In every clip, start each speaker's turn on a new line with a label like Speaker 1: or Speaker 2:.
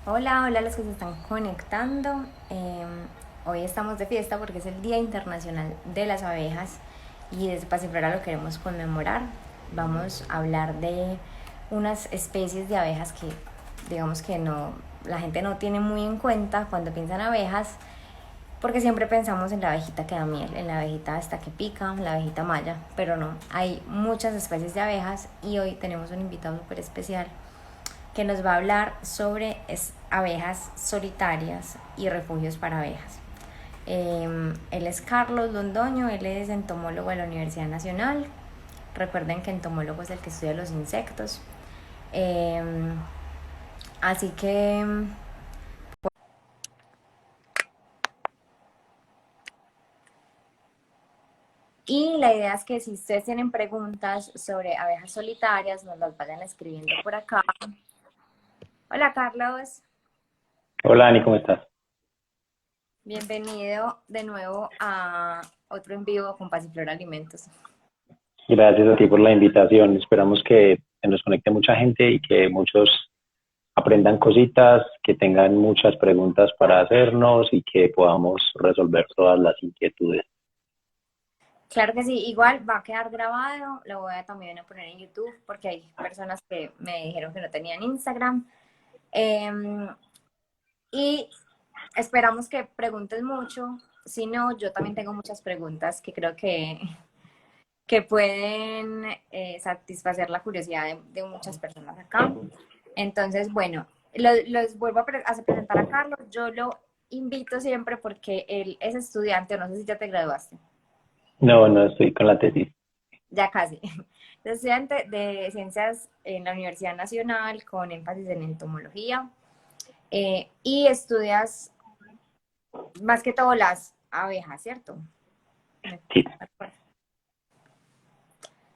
Speaker 1: Hola, hola a los que se están conectando. Hoy estamos de fiesta porque es el Día Internacional de las Abejas y desde Pasiflora lo queremos conmemorar. Vamos a hablar de unas especies de abejas que digamos que no, la gente no tiene muy en cuenta cuando piensa en abejas porque siempre pensamos en la abejita que da miel, en la abejita esta que pica, la abejita maya, pero no, hay muchas especies de abejas y hoy tenemos un invitado súper especial que nos va a hablar sobre abejas solitarias y refugios para abejas. Él es Carlos Londoño, él es entomólogo de la Universidad Nacional. Recuerden que entomólogo es el que estudia los insectos. Eh, así que y la idea es que si ustedes tienen preguntas sobre abejas solitarias, nos las vayan escribiendo por acá. Hola Carlos,
Speaker 2: Hola, Ani, ¿cómo estás?
Speaker 1: bienvenido de nuevo a otro en vivo con Pasiflor Alimentos.
Speaker 2: Gracias a ti por la invitación. Esperamos que se nos conecte mucha gente y que muchos aprendan cositas, que tengan muchas preguntas para hacernos y que podamos resolver todas las inquietudes.
Speaker 1: Claro que sí, igual va a quedar grabado, lo voy a también a poner en YouTube porque hay personas que me dijeron que no tenían Instagram. Eh, y esperamos que preguntes mucho, si no, yo también tengo muchas preguntas que creo que pueden satisfacer la curiosidad de muchas personas acá. Entonces, bueno, los vuelvo a presentar a Carlos, yo lo invito siempre porque él es estudiante, no sé si ya te graduaste.
Speaker 2: No, no estoy con la tesis.
Speaker 1: Ya casi. Soy estudiante de ciencias en la Universidad Nacional con énfasis en entomología y estudias más que todo las abejas, ¿cierto?
Speaker 2: Sí,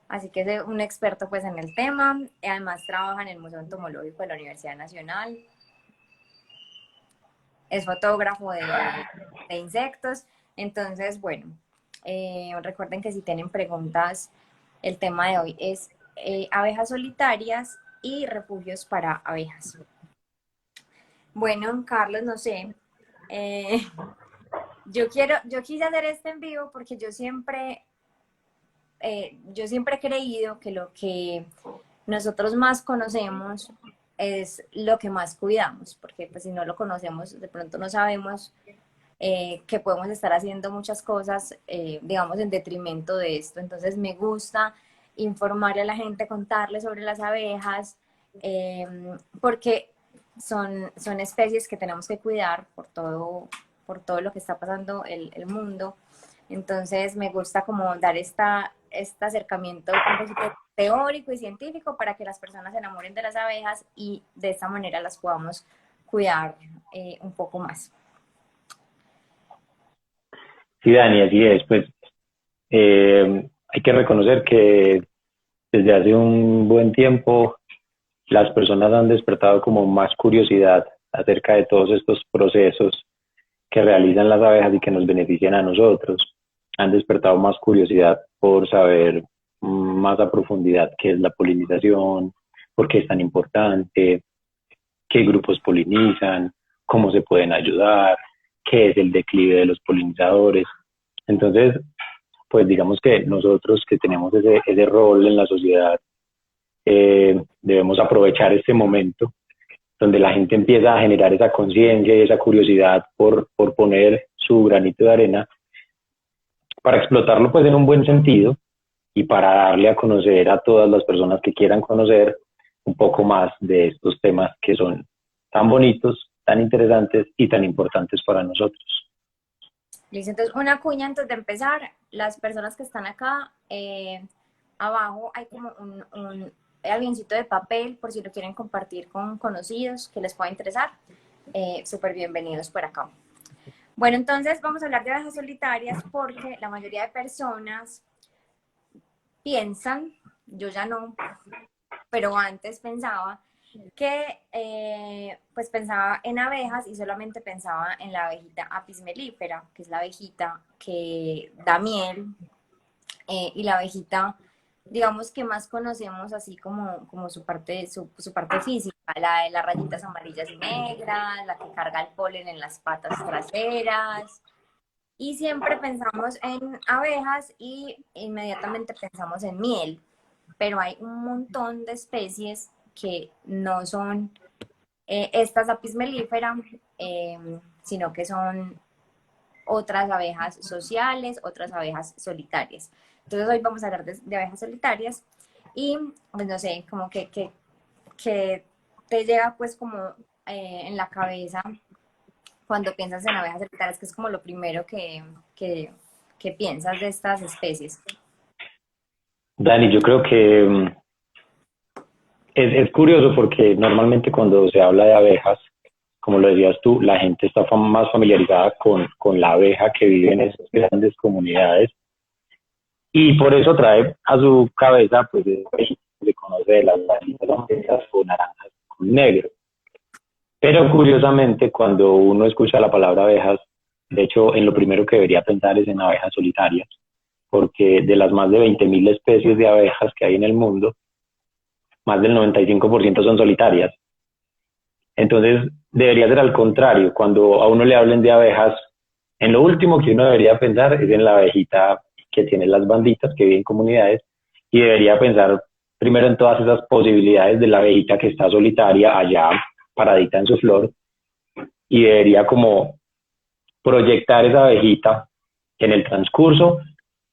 Speaker 1: Así que es un experto pues en el tema. Además trabaja en el Museo Entomológico de la Universidad Nacional. Es fotógrafo de insectos. Entonces, bueno, recuerden que si tienen preguntas, el tema de hoy es abejas solitarias y refugios para abejas. Bueno, Carlos, no sé. eh, yo quise hacer este en vivo porque yo siempre he creído que lo que nosotros más conocemos es lo que más cuidamos, porque pues si no lo conocemos, de pronto no sabemos que podemos estar haciendo muchas cosas, digamos, en detrimento de esto. Entonces me gusta informarle a la gente, contarle sobre las abejas, eh, porque son especies que tenemos que cuidar por todo lo que está pasando el mundo. Entonces me gusta como dar este acercamiento un poquito teórico y científico para que las personas se enamoren de las abejas y de esta manera las podamos cuidar un poco más.
Speaker 2: sí, Dani, así es. Pues hay que reconocer que desde hace un buen tiempo las personas han despertado como más curiosidad acerca de todos estos procesos que realizan las abejas y que nos benefician a nosotros. Han despertado más curiosidad por saber más a profundidad qué es la polinización, por qué es tan importante, qué grupos polinizan, cómo se pueden ayudar, qué es el declive de los polinizadores. Entonces, pues digamos que nosotros que tenemos ese rol en la sociedad, debemos aprovechar este momento donde la gente empieza a generar esa conciencia y esa curiosidad por poner su granito de arena para explotarlo pues en un buen sentido y para darle a conocer a todas las personas que quieran conocer un poco más de estos temas que son tan bonitos, tan interesantes y tan importantes para nosotros.
Speaker 1: Listo, entonces una cuña antes de empezar, las personas que están acá, abajo hay como un avioncito de papel por si lo quieren compartir con conocidos que les pueda interesar. Súper bienvenidos por acá. Bueno, entonces vamos a hablar de abejas solitarias porque la mayoría de personas piensan, yo ya no, pero antes pensaba que pues pensaba en abejas y solamente pensaba en la abejita apis mellifera, que es la abejita que da miel y la abejita, digamos que más conocemos así como su parte física. la de las rayitas amarillas y negras, la que carga el polen en las patas traseras. Y siempre pensamos en abejas y inmediatamente pensamos en miel, pero hay un montón de especies que no son estas apis mellifera, sino que son otras abejas sociales, otras abejas solitarias. Entonces hoy vamos a hablar de abejas solitarias y pues no sé, como que te llega pues como en la cabeza cuando piensas en abejas solitarias, que es como lo primero que piensas de estas especies.
Speaker 2: Dani, yo creo que es curioso porque normalmente cuando se habla de abejas, como lo decías tú, la gente está más familiarizada con la abeja que vive en esas grandes comunidades y por eso trae a su cabeza, pues, se conoce de las blancas o naranjas con negro. Pero curiosamente, cuando uno escucha la palabra abejas, de hecho, en lo primero que debería pensar es en abejas solitarias, porque de las más de 20.000 especies de abejas que hay en el mundo, más del 95% son solitarias. Entonces, debería ser al contrario. Cuando a uno le hablen de abejas, en lo último que uno debería pensar es en la abejita que tiene las banditas, que vive en comunidades, y debería pensar primero en todas esas posibilidades de la abejita que está solitaria allá, paradita en su flor, y debería como proyectar esa abejita que en el transcurso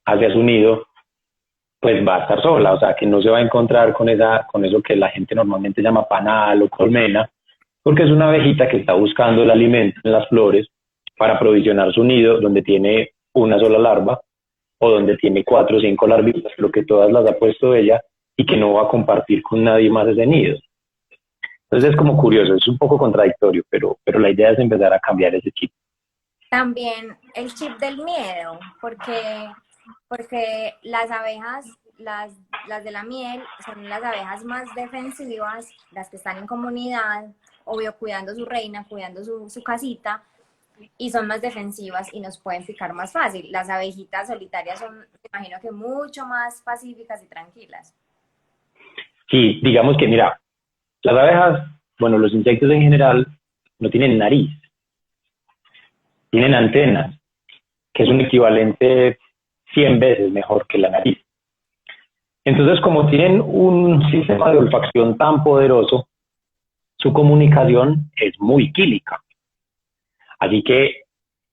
Speaker 2: hacia su nido, pues va a estar sola, o sea, que no se va a encontrar con eso que la gente normalmente llama panal o colmena, porque es una abejita que está buscando el alimento en las flores para aprovisionar su nido donde tiene una sola larva o donde tiene 4 o 5 larvitas, lo que todas las ha puesto ella y que no va a compartir con nadie más ese nido. Entonces es como curioso, es un poco contradictorio, pero la idea es empezar a cambiar ese chip.
Speaker 1: También el chip del miedo, porque las abejas, las de la miel, son las abejas más defensivas, las que están en comunidad, obvio cuidando su reina, cuidando su casita, y son más defensivas y nos pueden picar más fácil. Las abejitas solitarias son, me imagino que mucho más pacíficas y tranquilas.
Speaker 2: Sí, digamos que, mira, las abejas, bueno, los insectos en general, no tienen nariz, tienen antenas, que es un equivalente 100 veces mejor que la nariz. Entonces, como tienen un sistema de olfacción tan poderoso, su comunicación es muy química. Así que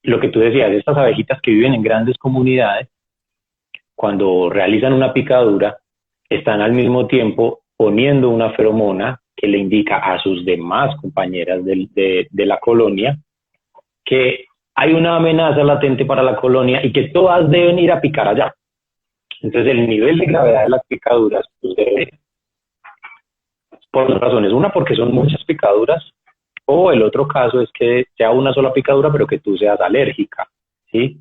Speaker 2: lo que tú decías, estas abejitas que viven en grandes comunidades, cuando realizan una picadura, están al mismo tiempo poniendo una feromona que le indica a sus demás compañeras de la colonia que hay una amenaza latente para la colonia y que todas deben ir a picar allá. Entonces el nivel de gravedad de las picaduras pues, debe, por dos razones. Una, porque son muchas picaduras, o el otro caso es que sea una sola picadura, pero que tú seas alérgica, ¿sí?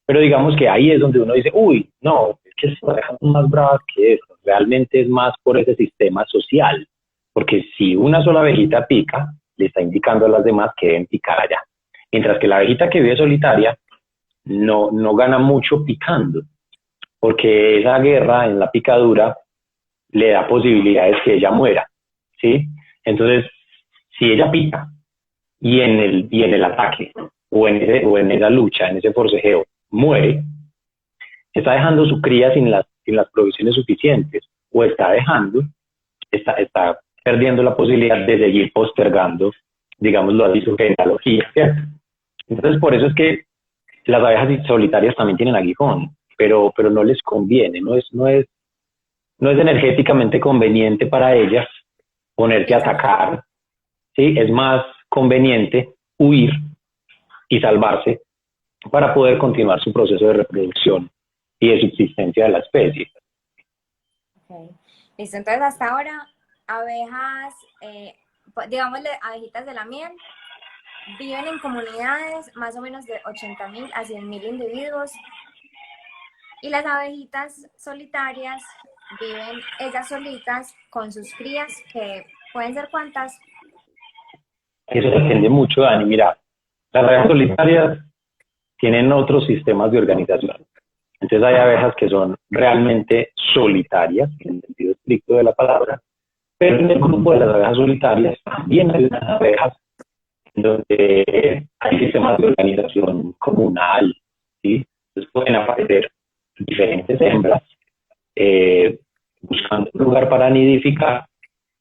Speaker 2: Pero digamos que ahí es donde uno dice, uy, no, es que estas abejas son más bravas que eso. Realmente es más por ese sistema social, porque si una sola abejita pica, le está indicando a las demás que deben picar allá. Mientras que la abejita que vive solitaria no gana mucho picando, porque esa guerra en la picadura le da posibilidades que ella muera, ¿sí? Entonces, si ella pica y en el ataque o en esa lucha, en ese forcejeo, muere, está dejando su cría sin las provisiones suficientes o está perdiendo la posibilidad de seguir postergando, digámoslo así, su genealogía, ¿cierto? Entonces, por eso es que las abejas solitarias también tienen aguijón, pero no les conviene, no es energéticamente conveniente para ellas ponerse a atacar, ¿sí? Es más conveniente huir y salvarse para poder continuar su proceso de reproducción y de subsistencia de la especie.
Speaker 1: Okay. Listo, entonces hasta ahora, abejas, digámosle abejitas de la miel, viven en comunidades más o menos de 80.000 a 100.000 individuos y las abejitas solitarias viven ellas solitas con sus crías, que pueden ser cuántas.
Speaker 2: Eso depende mucho, Dani. Mira, las abejas solitarias tienen otros sistemas de organización. Entonces hay abejas que son realmente solitarias, en el sentido estricto de la palabra, Pero en el grupo de las abejas solitarias también hay unas abejas donde hay sistemas de organización comunal, ¿sí? Entonces pueden aparecer diferentes hembras eh, buscando un lugar para nidificar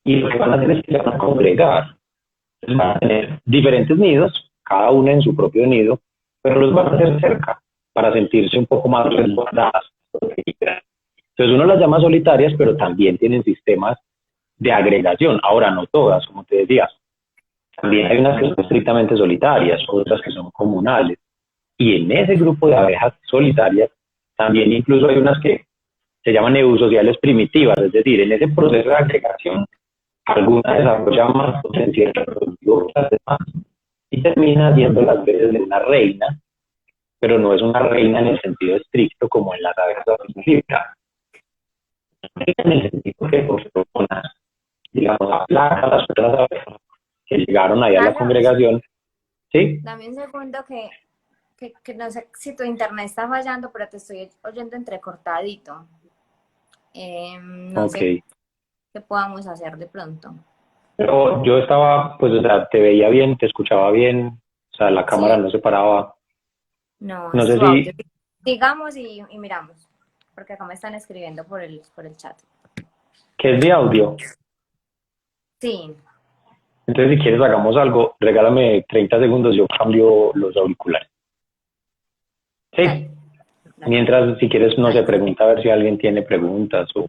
Speaker 2: y lo que van a hacer es que se van a congregar. Entonces van a tener diferentes nidos, cada una en su propio nido, pero los van a hacer cerca para sentirse un poco más resguardadas. Entonces uno las llama solitarias, pero también tienen sistemas de agregación. Ahora no todas, como te decía. También hay unas que son estrictamente solitarias, otras que son comunales. Y en ese grupo de abejas solitarias, también incluso hay unas que se llaman eusociales primitivas, es decir, en ese proceso de agregación, algunas desarrollan más potencial reproductivo que las demás y termina siendo las veces de una reina, pero no es una reina en el sentido estricto como en las abejas domésticas. En el sentido que por personas, digamos, aplaca las otras abejas que llegaron ahí a la
Speaker 1: Carlos,
Speaker 2: congregación, ¿sí?
Speaker 1: dame un segundo que no sé si tu internet está fallando, pero te estoy oyendo entrecortadito. No
Speaker 2: Ok.
Speaker 1: sé qué podamos hacer de pronto.
Speaker 2: Pero yo estaba, pues, o sea, te veía bien, te escuchaba bien, o sea, la cámara
Speaker 1: Sí,
Speaker 2: no se paraba.
Speaker 1: no,
Speaker 2: No
Speaker 1: es
Speaker 2: sé
Speaker 1: tu
Speaker 2: si,
Speaker 1: audio. Digamos y miramos, porque acá me están escribiendo por el chat.
Speaker 2: ¿qué es mi audio?
Speaker 1: Sí,
Speaker 2: Entonces, si quieres, hagamos algo, regálame 30 segundos, yo cambio los auriculares.
Speaker 1: dale,
Speaker 2: Sí,
Speaker 1: dale,
Speaker 2: mientras, si quieres, no sé,
Speaker 1: dale.
Speaker 2: pregunta a ver si alguien tiene preguntas o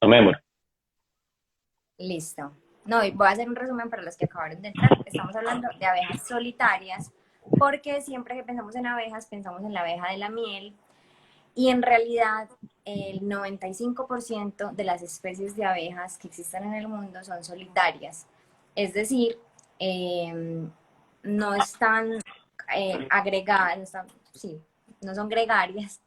Speaker 2: no me demoro.
Speaker 1: Listo. No, y voy a hacer un resumen para los que acabaron de entrar. Estamos hablando de abejas solitarias, porque siempre que pensamos en abejas, pensamos en la abeja de la miel, y en realidad el 95% de las especies de abejas que existen en el mundo son solitarias. Es decir, eh, no están agregadas, no, están, sí, no son gregarias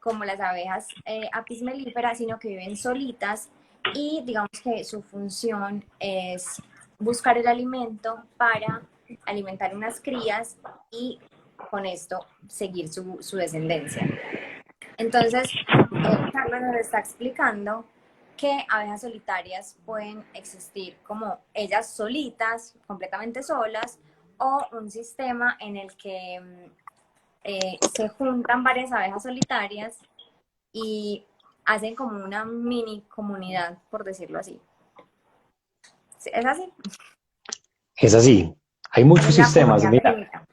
Speaker 1: como las abejas apis mellifera, sino que viven solitas y digamos que su función es buscar el alimento para alimentar unas crías y con esto seguir su descendencia. Entonces, Carlos nos está explicando que abejas solitarias pueden existir como ellas solitas, completamente solas, o un sistema en el que se juntan varias abejas solitarias y hacen como una mini comunidad, por decirlo así. ¿Es así?
Speaker 2: Es así, hay
Speaker 1: Como
Speaker 2: muchos
Speaker 1: una
Speaker 2: sistemas,
Speaker 1: comunidad
Speaker 2: mira,
Speaker 1: pequeñita.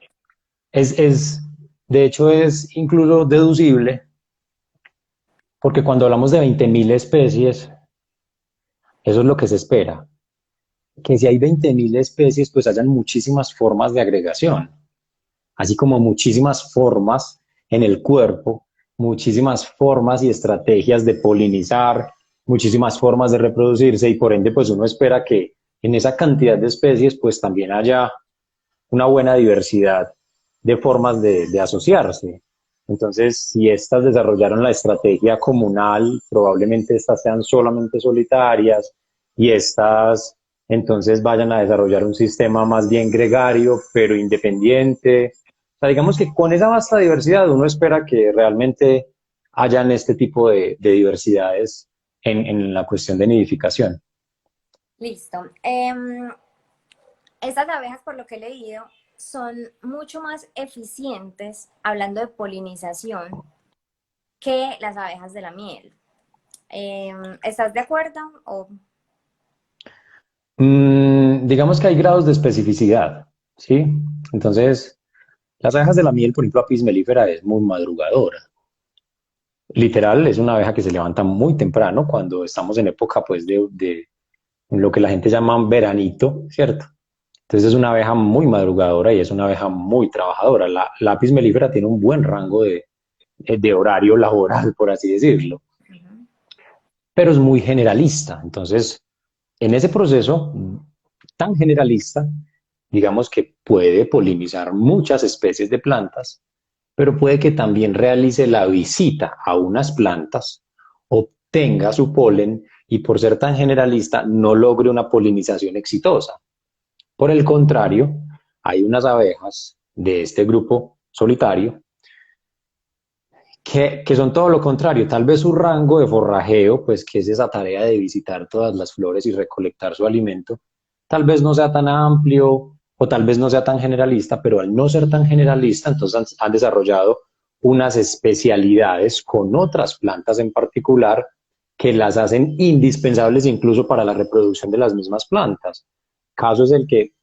Speaker 2: es, de hecho es incluso deducible, porque cuando hablamos de 20.000 especies, eso es lo que se espera, que si hay 20.000 especies, pues hayan muchísimas formas de agregación, así como muchísimas formas en el cuerpo, muchísimas formas y estrategias de polinizar, muchísimas formas de reproducirse y por ende pues uno espera que en esa cantidad de especies pues también haya una buena diversidad de formas de asociarse. Entonces, si estas desarrollaron la estrategia comunal, probablemente estas sean solamente solitarias y estas entonces vayan a desarrollar un sistema más bien gregario, pero independiente. O sea, digamos que con esa vasta diversidad uno espera que realmente hayan este tipo de diversidades en la cuestión de nidificación.
Speaker 1: Listo. Estas abejas, por lo que he leído, son mucho más eficientes, hablando de polinización, que las abejas de la miel. ¿Estás de acuerdo? O,
Speaker 2: Digamos que hay grados de especificidad, ¿sí? Entonces, las abejas de la miel, por ejemplo, Apis mellifera es muy madrugadora. Literal, es una abeja que se levanta muy temprano cuando estamos en época, pues, de lo que la gente llama veranito, ¿cierto? Entonces es una abeja muy madrugadora y es una abeja muy trabajadora. La Apis mellifera tiene un buen rango de horario laboral, por así decirlo,
Speaker 1: uh-huh.
Speaker 2: pero es muy generalista. Entonces, en ese proceso tan generalista, digamos que puede polinizar muchas especies de plantas, pero puede que también realice la visita a unas plantas, obtenga su polen y por ser tan generalista no logre una polinización exitosa. Por el contrario, hay unas abejas de este grupo solitario que son todo lo contrario. Tal vez su rango de forrajeo, pues que es esa tarea de visitar todas las flores y recolectar su alimento, tal vez no sea tan amplio o tal vez no sea tan generalista, pero al no ser tan generalista, entonces han desarrollado unas especialidades con otras plantas en particular que las hacen indispensables incluso para la reproducción de las mismas plantas. Caso es el que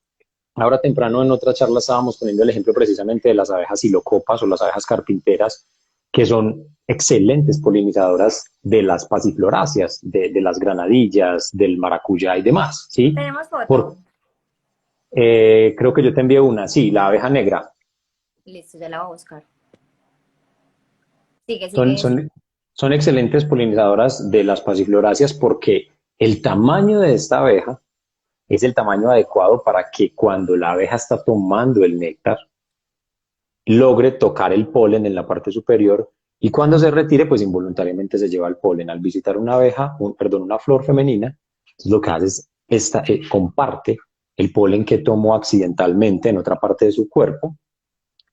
Speaker 2: ahora temprano en otra charla estábamos poniendo el ejemplo precisamente de las abejas silocopas o las abejas carpinteras, que son excelentes polinizadoras de las pasifloráceas, de las granadillas, del maracuyá y demás, ¿sí?
Speaker 1: Tenemos foto.
Speaker 2: Por, creo que yo te envié una, sí, la abeja negra.
Speaker 1: Listo, ya la voy a buscar. Sigue,
Speaker 2: Son,
Speaker 1: sigue.
Speaker 2: son, son excelentes polinizadoras de las pasifloráceas porque el tamaño de esta abeja es el tamaño adecuado para que cuando la abeja está tomando el néctar, logre tocar el polen en la parte superior y cuando se retire, pues involuntariamente se lleva el polen. Al visitar una abeja, perdón, una flor femenina, lo que hace es comparte el polen que tomó accidentalmente en otra parte de su cuerpo,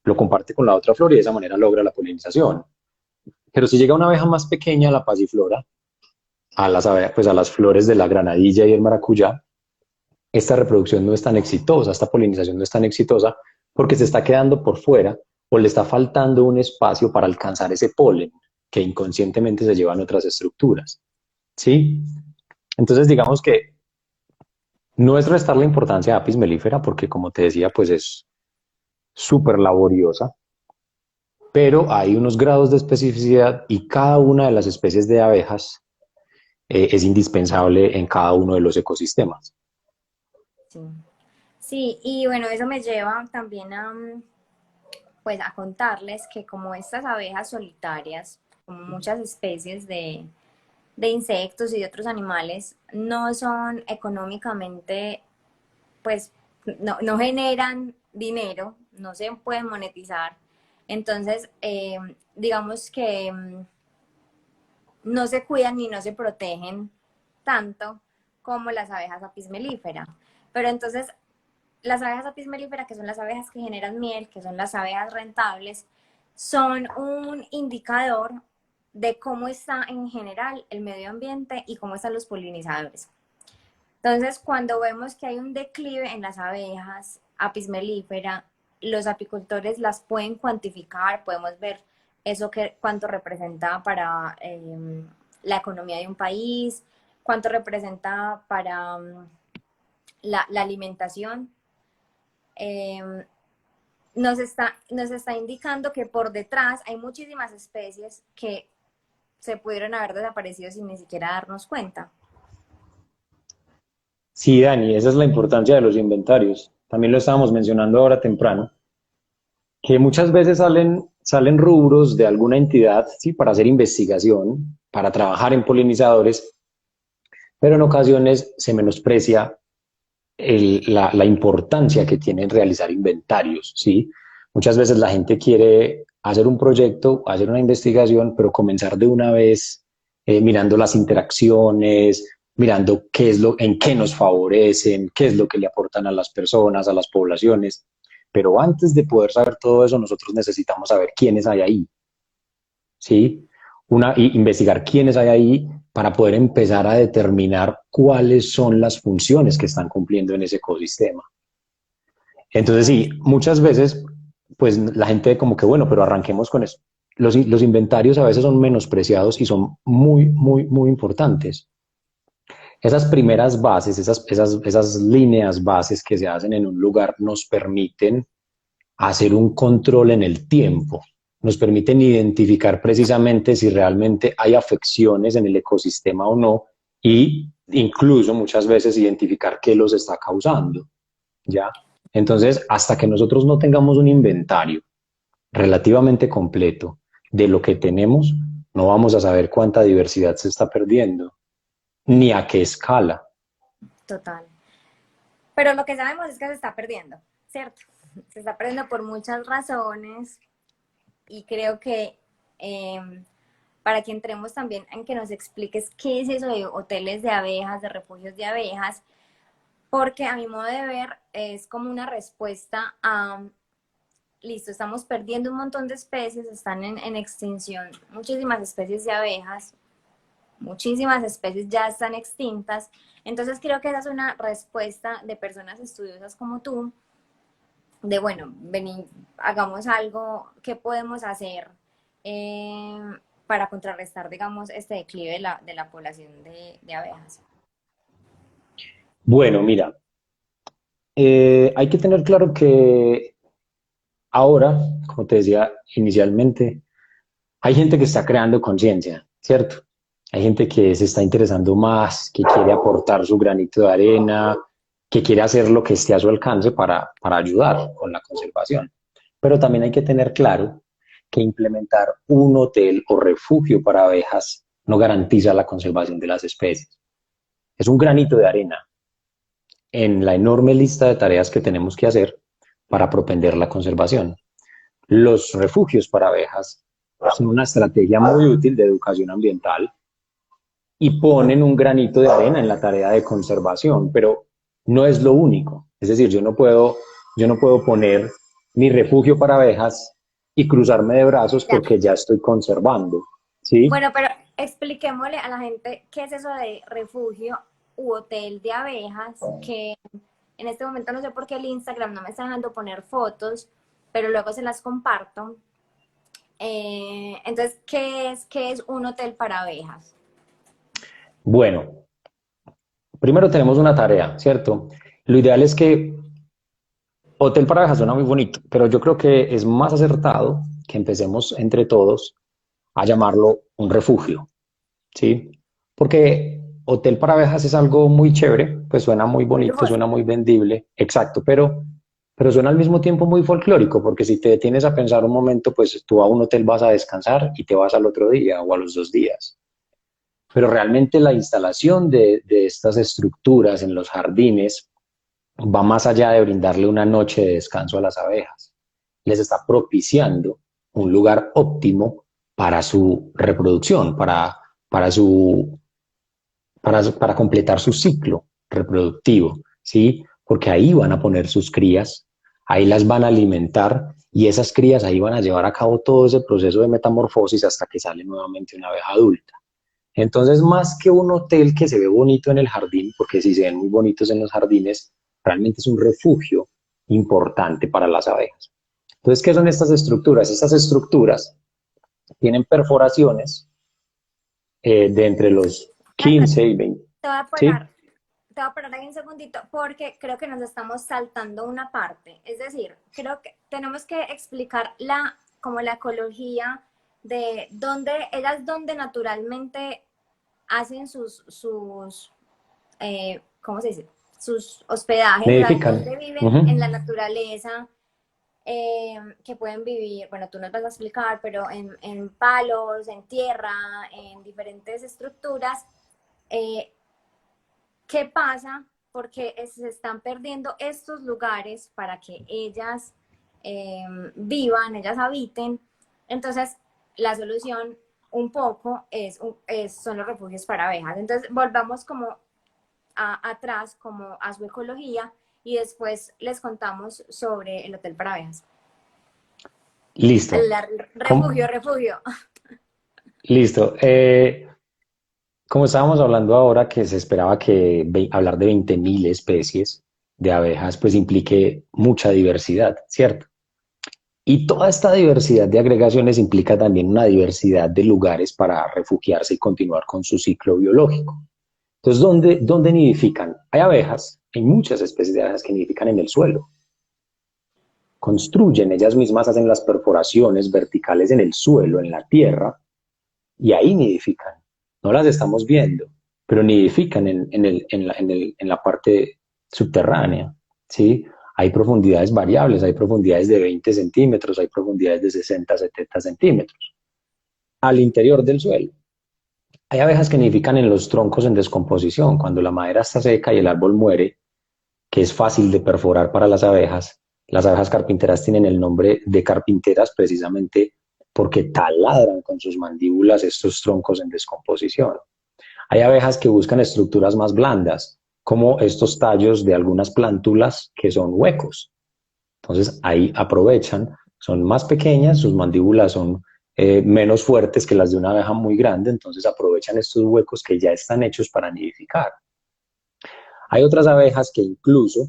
Speaker 2: lo comparte con la otra flor y de esa manera logra la polinización. Pero si llega una abeja más pequeña, la pasiflora, pues a las flores de la granadilla y el maracuyá, esta reproducción no es tan exitosa, esta polinización no es tan exitosa porque se está quedando por fuera o le está faltando un espacio para alcanzar ese polen que inconscientemente se llevan otras estructuras. ¿Sí? Entonces, digamos que no es restar la importancia a Apis mellifera porque, como te decía, pues es súper laboriosa, pero hay unos grados de especificidad y cada una de las especies de abejas es indispensable en cada uno de los ecosistemas.
Speaker 1: Sí. Sí, y bueno, eso me lleva también a, pues, a contarles que como estas abejas solitarias, como muchas especies de insectos y de otros animales, no son económicamente, pues, no generan dinero, no se pueden monetizar. Entonces, digamos que no se cuidan ni no se protegen tanto como las abejas apis mellifera. Pero entonces, las abejas apis mellifera, que son las abejas que generan miel, que son las abejas rentables, son un indicador de cómo está en general el medio ambiente y cómo están los polinizadores. Entonces, cuando vemos que hay un declive en las abejas apis mellifera, los apicultores las pueden cuantificar, podemos ver eso que cuánto representa para la economía de un país, cuánto representa para la alimentación. Eh, nos está indicando que por detrás hay muchísimas especies que se pudieron haber desaparecido sin ni siquiera darnos cuenta.
Speaker 2: Sí, Dani, esa es la importancia de los inventarios. También lo estábamos mencionando ahora temprano, que muchas veces salen rubros de alguna entidad, sí, para hacer investigación, para trabajar en polinizadores, pero en ocasiones se menosprecia la importancia que tiene realizar inventarios, ¿sí? Muchas veces la gente quiere hacer un proyecto, hacer una investigación, pero comenzar de una vez mirando las interacciones, mirando en qué nos favorecen, qué es lo que le aportan a las personas, a las poblaciones. Pero antes de poder saber todo eso, nosotros necesitamos saber quiénes hay ahí, ¿sí? Y investigar quiénes hay ahí para poder empezar a determinar cuáles son las funciones que están cumpliendo en ese ecosistema. Entonces,
Speaker 1: Total.
Speaker 2: sí, muchas veces, pues la gente como que, bueno, pero arranquemos con eso. Los inventarios a veces son menospreciados y son muy, muy, muy importantes. Esas primeras bases, esas líneas bases que se hacen en un lugar nos permiten hacer un control en el tiempo, nos permiten identificar precisamente si realmente hay afecciones en el ecosistema o no y incluso muchas veces identificar qué los está causando, ¿ya? Entonces, hasta que nosotros no tengamos un inventario relativamente completo de lo que tenemos, no vamos a saber cuánta diversidad se está perdiendo, ni a qué escala.
Speaker 1: Total. Pero lo que sabemos es que se está perdiendo, ¿cierto? Se está perdiendo por muchas razones y creo que para que entremos también en que nos expliques qué es eso de hoteles de abejas, de refugios de abejas, porque a mi modo de ver es como una respuesta a listo, estamos perdiendo un montón de especies, están en extinción muchísimas especies de abejas, muchísimas especies ya están extintas. Entonces creo que esa es una respuesta de personas estudiosas como tú, de bueno, vení, hagamos algo, ¿qué podemos hacer eh, para contrarrestar, digamos, este declive de la población de abejas?
Speaker 2: Bueno, mira, hay que tener claro que ahora, como te decía inicialmente, hay gente que está creando conciencia, ¿cierto? Hay gente que se está interesando más, que quiere aportar su granito de arena, que quiere hacer lo que esté a su alcance para ayudar con la conservación. Pero también hay que tener claro que implementar un hotel o refugio para abejas no garantiza la conservación de las especies. Es un granito de arena en la enorme lista de tareas que tenemos que hacer para propender la conservación. Los refugios para abejas son una estrategia muy útil de educación ambiental y ponen un granito de arena en la tarea de conservación, pero no es lo único. Es decir, yo no puedo poner mi refugio para abejas y cruzarme de brazos
Speaker 1: Ya.
Speaker 2: porque ya estoy conservando, ¿sí?
Speaker 1: Bueno, pero expliquémosle a la gente qué es eso de refugio u hotel de abejas, que en este momento no sé por qué el Instagram no me está dejando poner fotos, pero luego se las comparto. Entonces, qué es un hotel para abejas?
Speaker 2: Bueno, primero tenemos una tarea, ¿cierto? Lo ideal es que hotel para abejas suena muy bonito, pero yo creo que es más acertado que empecemos entre todos a llamarlo un refugio, ¿sí? Porque hotel para abejas es algo muy chévere, pues suena muy
Speaker 1: Muy
Speaker 2: bonito,
Speaker 1: lujoso.
Speaker 2: suena muy vendible, exacto, pero suena al mismo tiempo muy folclórico, porque si te detienes a pensar un momento, pues tú a un hotel vas a descansar y te vas al otro día o a los 2 días. Pero realmente la instalación de estas estructuras en los jardines va más allá de brindarle una noche de descanso a las abejas. Les está propiciando un lugar óptimo para su reproducción, para su para completar su ciclo reproductivo, ¿sí? Porque ahí van a poner sus crías, ahí las van a alimentar y esas crías ahí van a llevar a cabo todo ese proceso de metamorfosis hasta que sale nuevamente una abeja adulta. Entonces, más que un hotel que se ve bonito en el jardín, porque si se ven muy bonitos en los jardines, realmente es un refugio importante para las abejas. Entonces, ¿qué son estas estructuras? Estas estructuras tienen perforaciones de entre los
Speaker 1: Espera,
Speaker 2: 15 y 20,
Speaker 1: te voy a
Speaker 2: ¿sí?
Speaker 1: parar, te voy a parar ahí un segundito porque creo que nos estamos saltando una parte. Es decir, creo que tenemos que explicar como la ecología de dónde naturalmente hacen ¿cómo se dice? Sus hospedajes, o sea,
Speaker 2: Nidifican.
Speaker 1: dónde viven
Speaker 2: Ujú.
Speaker 1: en la naturaleza, que pueden vivir, bueno, tú nos vas a explicar, pero en palos, en tierra, en diferentes estructuras. Eh, ¿Qué pasa? Porque se están perdiendo estos lugares para que ellas vivan, ellas habiten. Entonces, la solución un poco son los refugios para abejas. Entonces, volvamos como atrás, como a su ecología, y después les contamos sobre el hotel para abejas. El
Speaker 2: Listo.
Speaker 1: refugio, refugio.
Speaker 2: Listo. Como estábamos hablando ahora, que se esperaba que hablar de 20.000 especies de abejas, pues implique mucha diversidad, ¿cierto? Y toda esta diversidad de agregaciones implica también una diversidad de lugares para refugiarse y continuar con su ciclo biológico. Entonces, ¿dónde nidifican? Hay abejas, hay muchas especies de abejas que nidifican en el suelo. Construyen, ellas mismas hacen las perforaciones verticales en el suelo, en la tierra, y ahí nidifican. No las estamos viendo, pero nidifican en la parte subterránea, ¿sí? Hay profundidades variables, hay profundidades de 20 centímetros, hay profundidades de 60, 70 centímetros al interior del suelo. Hay abejas que nidifican en los troncos en descomposición, cuando la madera está seca y el árbol muere, que es fácil de perforar para las abejas. Las abejas carpinteras tienen el nombre de carpinteras precisamente porque taladran con sus mandíbulas estos troncos en descomposición. Hay abejas que buscan estructuras más blandas, como estos tallos de algunas plántulas que son huecos. Entonces ahí aprovechan son más pequeñas, sus mandíbulas son menos fuertes que las de una abeja muy grande, entonces aprovechan estos huecos que ya están hechos para nidificar. Hay otras abejas que incluso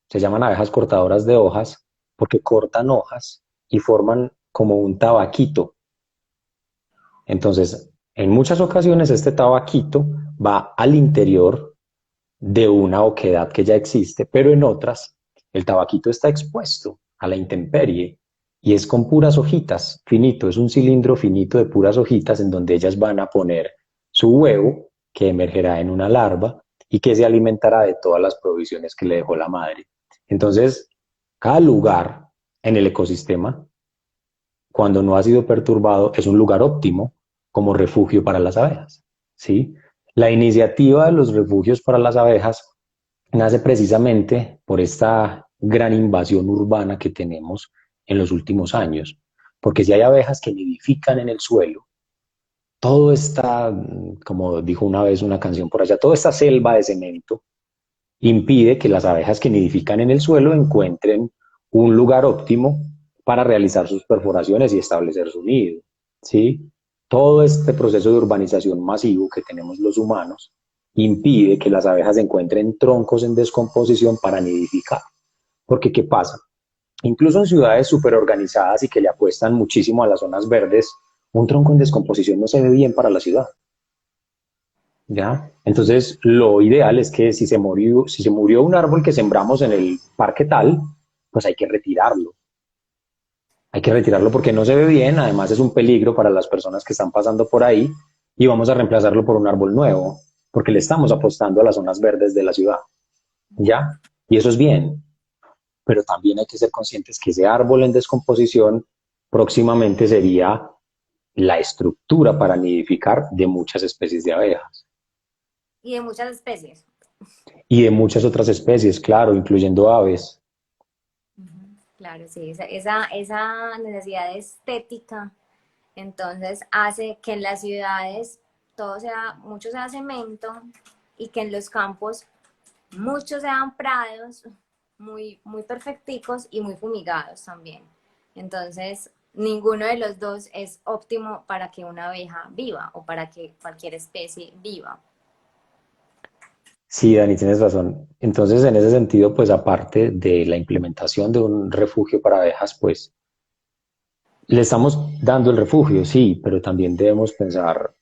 Speaker 2: se llaman abejas cortadoras de hojas porque cortan hojas y forman como un tabaquito. Entonces, en muchas ocasiones este tabaquito va al interior de una oquedad que ya existe, pero en otras el tabaquito está expuesto a la intemperie y es con puras hojitas, finito, es un cilindro finito de puras hojitas en donde ellas van a poner su huevo que emergerá en una larva y que se alimentará de todas las provisiones que le dejó la madre. Entonces, cada lugar en el ecosistema, cuando no ha sido perturbado, es un lugar óptimo como refugio para las abejas, ¿sí? La iniciativa de los refugios para las abejas nace precisamente por esta gran invasión urbana que tenemos en los últimos años, porque si hay abejas que nidifican en el suelo, todo está, como dijo una vez una canción por allá, toda esta selva de cemento impide que las abejas que nidifican en el suelo encuentren un lugar óptimo para realizar sus perforaciones y establecer su nido, ¿sí? Todo este proceso de urbanización masivo que tenemos los humanos impide que las abejas encuentren troncos en descomposición para nidificar. Porque, ¿qué pasa? Incluso en ciudades súper organizadas y que le apuestan muchísimo a las zonas verdes, un tronco en descomposición no se ve bien para la ciudad. ¿Ya? Entonces, lo ideal es que si se murió un árbol que sembramos en el parque tal, pues hay que retirarlo. Hay que retirarlo porque no se ve bien, además es un peligro para las personas que están pasando por ahí y vamos a reemplazarlo por un árbol nuevo, porque le estamos apostando a las zonas verdes de la ciudad. ¿Ya? Y eso es bien, pero también hay que ser conscientes que ese árbol en descomposición próximamente sería la estructura para nidificar de muchas especies de abejas.
Speaker 1: Y de muchas especies.
Speaker 2: Y de muchas otras especies, claro, incluyendo aves.
Speaker 1: Ujú. Claro, sí, esa necesidad de estética entonces hace que en las ciudades mucho sea cemento y que en los campos muchos sean prados muy, muy perfecticos y muy fumigados también. Entonces, ninguno de los dos es óptimo para que una abeja viva o para que cualquier especie viva.
Speaker 2: Sí, Dani, tienes razón. Entonces, en ese sentido, pues aparte de la implementación de un refugio para abejas, pues le estamos dando el refugio, sí, pero también debemos pensar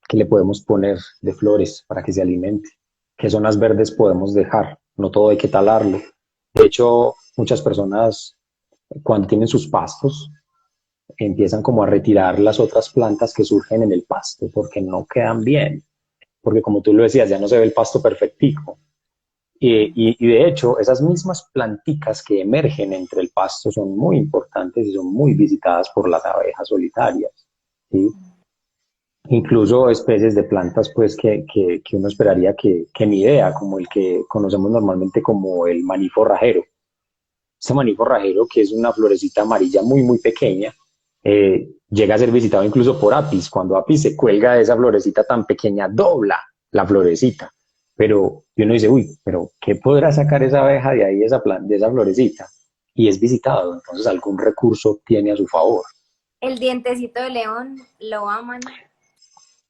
Speaker 2: qué le podemos poner de flores para que se alimente, qué zonas verdes podemos dejar, no todo hay que talarlo. De hecho, muchas personas cuando tienen sus pastos empiezan como a retirar las otras plantas que surgen en el pasto porque no quedan bien, porque como tú lo decías, ya no se ve el pasto perfectico. Y de hecho, esas mismas planticas que emergen entre el pasto son muy importantes y son muy visitadas por las abejas solitarias, ¿sí? Incluso especies de plantas pues que uno esperaría que ni idea, como el que conocemos normalmente como el maní forrajero. Este maní forrajero, que es una florecita amarilla muy, muy pequeña, llega a ser visitado incluso por Apis. Cuando Apis se cuelga de esa florecita tan pequeña, dobla la florecita. Pero y uno dice, uy, pero ¿qué podrá sacar esa abeja de ahí, de esa florecita? Y es visitado, entonces algún recurso tiene a su favor.
Speaker 1: El dientecito de león lo aman.